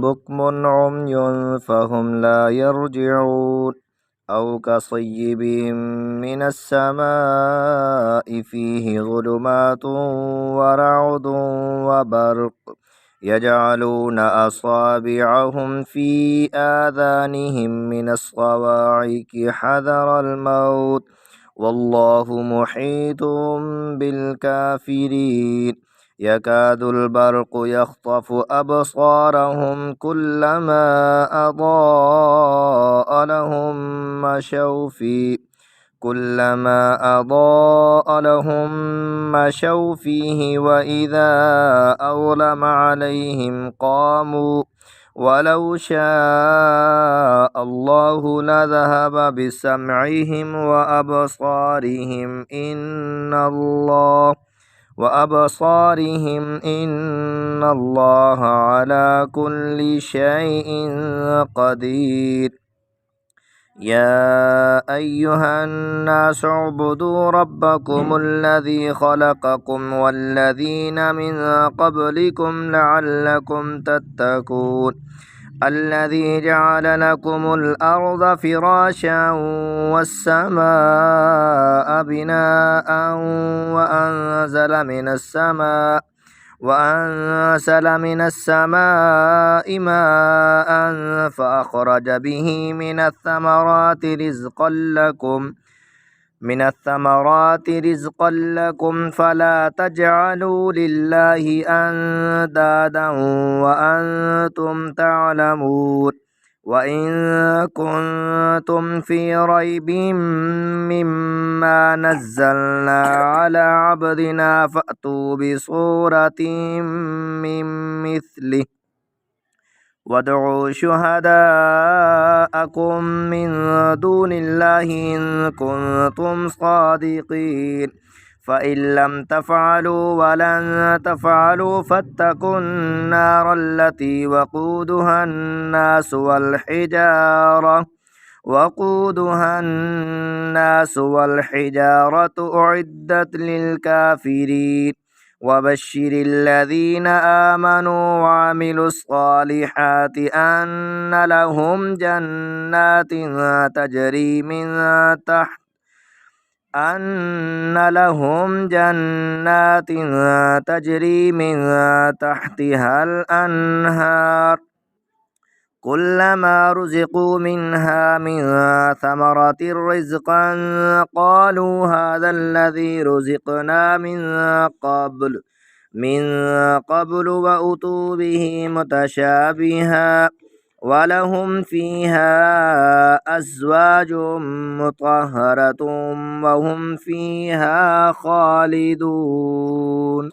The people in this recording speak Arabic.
بكم عمي فهم لا يرجعون أو كصيب من السماء فيه ظلمات ورعد وبرق يجعلون أصابعهم في آذانهم من الصواعق حذر الموت والله محيط بالكافرين يكاد البرق يخطف أبصارهم كلما أضاء لهم مشوا فيه وإذا أظلم عليهم قاموا ولو شاء الله لذهب بسمعهم إن الله على كل شيء قدير يا أيها الناس اعبدوا ربكم الذي خلقكم والذين من قبلكم لعلكم تتقون الذي جعل لكم الأرض فراشا والسماء بناء وأنزل من السماء ماء فأخرج به من الثمرات رزقا لكم فلا تجعلوا لله أندادا وأنتم تعلمون وإن كنتم في ريب مما نزلنا على عبدنا فأتوا بصورة من مثله وادعوا شهداءكم من دون الله إن كنتم صادقين فإن لم تفعلوا ولن تفعلوا فاتقوا النار التي وقودها الناس والحجارة أعدت للكافرين وبشر الذين آمنوا وعملوا الصالحات أن لهم جنات تجري من تحتها الأنهار كلما رزقوا منها من ثمرة رزقا قالوا هذا الذي رزقنا من قبل وأتوا به متشابها ولهم فيها أزواج مطهرة وهم فيها خالدون.